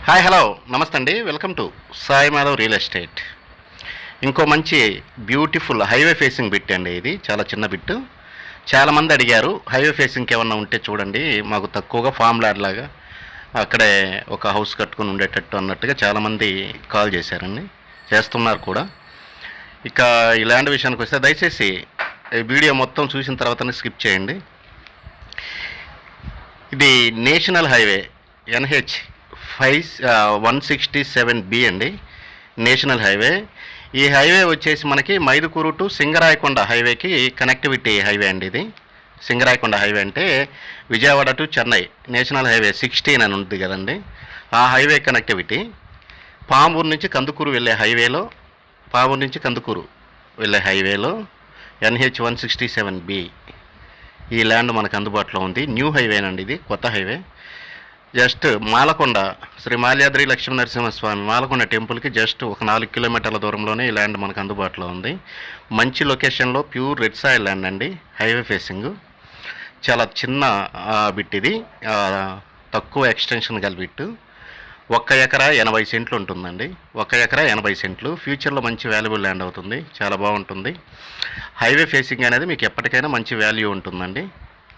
Hi hello నమస్తే అండి. Welcome to Sai Madhav real estate. ఇంకో మంచి బ్యూటిఫుల్ హైవే ఫేసింగ్ బిట్ అండి. ఇది చాలా చిన్న బిట్టు. చాలామంది అడిగారు హైవే ఫేసింగ్కి ఏమన్నా ఉంటే చూడండి, మాకు తక్కువగా ఫామ్ ల్యాండ్ లాగా అక్కడే ఒక హౌస్ కట్టుకుని ఉండేటట్టు అన్నట్టుగా చాలామంది కాల్ చేశారండి, చేస్తున్నారు కూడా. ఇక ఈ ల్యాండ్ విషయానికి వస్తే దయచేసి ఈ వీడియో మొత్తం చూసిన తర్వాతనే స్కిప్ చేయండి. ఇది నేషనల్ హైవే ఎన్హెచ్ 167B అండి, నేషనల్ హైవే. ఈ హైవే వచ్చేసి మనకి మైదుకూరు టు సింగరాయకొండ హైవేకి కనెక్టివిటీ హైవే అండి. ఇది సింగరాయకొండ హైవే అంటే Vijayawada to Chennai national highway 16 అని ఉంది కదండి, ఆ హైవే కనెక్టివిటీ. పామూరు నుంచి కందుకూరు వెళ్ళే హైవేలో, పామూరు నుంచి కందుకూరు వెళ్ళే హైవేలో NH 167B ఈ ల్యాండ్ మనకు అందుబాటులో ఉంది. న్యూ హైవేనండి, ఇది కొత్త హైవే. జస్ట్ మాలకొండ శ్రీ మాల్యాద్రి లక్ష్మీ నరసింహస్వామి మాలకొండ టెంపుల్కి జస్ట్ ఒక 4 కిలోమీటర్ల దూరంలోనే ఈ ల్యాండ్ మనకు అందుబాటులో ఉంది. మంచి లొకేషన్లో ప్యూర్ రెడ్ సాయిల్ ల్యాండ్ అండి, హైవే ఫేసింగ్. చాలా చిన్న బిట్ ఇది, తక్కువ ఎక్స్టెన్షన్ గల బిట్టు. 1 ఎకరా 80 సెంట్లు ఉంటుందండి, 1 ఎకరా 80 సెంట్లు. ఫ్యూచర్లో మంచి వాల్యుబుల్ ల్యాండ్ అవుతుంది, చాలా బాగుంటుంది. హైవే ఫేసింగ్ అనేది మీకు ఎప్పటికైనా మంచి వాల్యూ ఉంటుందండి,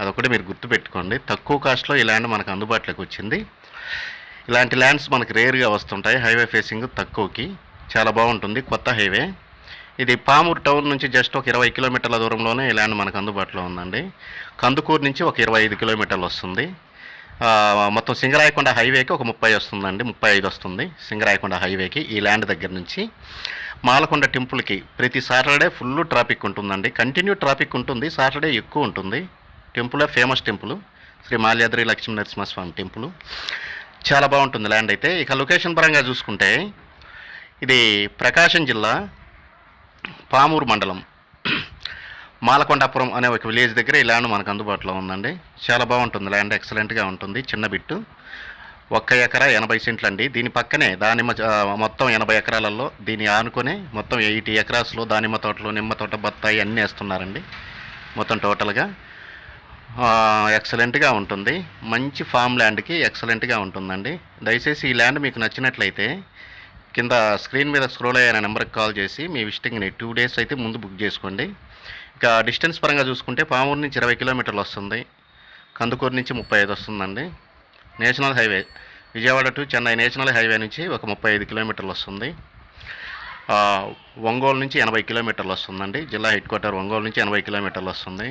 అదొకటి మీరు గుర్తుపెట్టుకోండి. తక్కువ కాస్ట్లో ఈ ల్యాండ్ మనకు అందుబాటులోకి వచ్చింది. ఇలాంటి ల్యాండ్స్ మనకు రేర్గా వస్తుంటాయి. హైవే ఫేసింగ్ తక్కువకి చాలా బాగుంటుంది, కొత్త హైవే. ఇది పామూరు టౌన్ నుంచి జస్ట్ ఒక 20 కిలోమీటర్ల దూరంలోనే ఈ ల్యాండ్ మనకు అందుబాటులో ఉందండి. కందుకూరు నుంచి ఒక 25 కిలోమీటర్లు వస్తుంది. మొత్తం సింగరాయకొండ హైవేకి ఒక 30 వస్తుందండి, 35 వస్తుంది సింగరాయకొండ హైవేకి. ఈ ల్యాండ్ దగ్గర నుంచి మాలకొండ టెంపుల్కి ప్రతి సాటర్డే ఫుల్ ట్రాఫిక్ ఉంటుందండి, కంటిన్యూ ట్రాఫిక్ ఉంటుంది. సాటర్డే ఎక్కువ ఉంటుంది. Temple famous temple Shri Malyadri Lakshmi Narasimhaswamy temple. చాలా బాగుంటుంది ల్యాండ్ అయితే. ఇక లొకేషన్ పరంగా చూసుకుంటే ఇది ప్రకాశం జిల్లా పామూరు మండలం మాలకొండాపురం అనే ఒక విలేజ్ దగ్గర ఈ ల్యాండ్ మనకు అందుబాటులో ఉందండి. చాలా బాగుంటుంది ల్యాండ్, ఎక్సలెంట్గా ఉంటుంది. చిన్న బిట్టు, 1 ఎకరా 80 సెంట్లు అండి. దీని పక్కనే దానిమ్మ, మొత్తం 80 ఎకరాలలో దీన్ని ఆనుకొని మొత్తం 80 ఎకరాస్లో దానిమ్మ తోటలు, నిమ్మ తోట, బత్తాయి అన్నీ వేస్తున్నారండి. మొత్తం టోటల్గా ఎక్సలెంట్గా ఉంటుంది. మంచి ఫామ్ ల్యాండ్కి ఎక్సలెంట్గా ఉంటుందండి. దయచేసి ఈ ల్యాండ్ మీకు నచ్చినట్లయితే కింద స్క్రీన్ మీద స్క్రోల్ అయ్యే నెంబర్కి కాల్ చేసి మీ విజిటింగ్ని 2 డేస్ అయితే ముందు బుక్ చేసుకోండి. ఇక డిస్టెన్స్ పరంగా చూసుకుంటే పామూరు నుంచి 20 కిలోమీటర్లు వస్తుంది, కందుకూరు నుంచి 35 వస్తుందండి. National highway Vijayawada to Chennai national highway నుంచి ఒక 35 కిలోమీటర్లు వస్తుంది. ఒంగోలు నుంచి 80 కిలోమీటర్లు వస్తుందండి, జిల్లా హెడ్ క్వార్టర్ ఒంగోలు నుంచి 80 కిలోమీటర్లు వస్తుంది.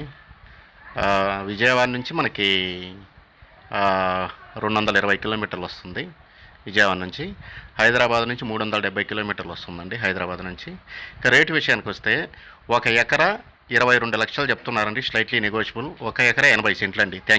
విజయవాడ నుంచి మనకి 220 కిలోమీటర్లు వస్తుంది విజయవాడ నుంచి. హైదరాబాద్ నుంచి 370 కిలోమీటర్లు వస్తుందండి హైదరాబాద్ నుంచి. ఇక రేటు విషయానికి వస్తే 1 ఎకరా 22 లక్షలు చెప్తున్నారండి, స్లైట్లీ నెగోషియబుల్. 1 ఎకరా 80 సెంట్లు అండి. Thank you.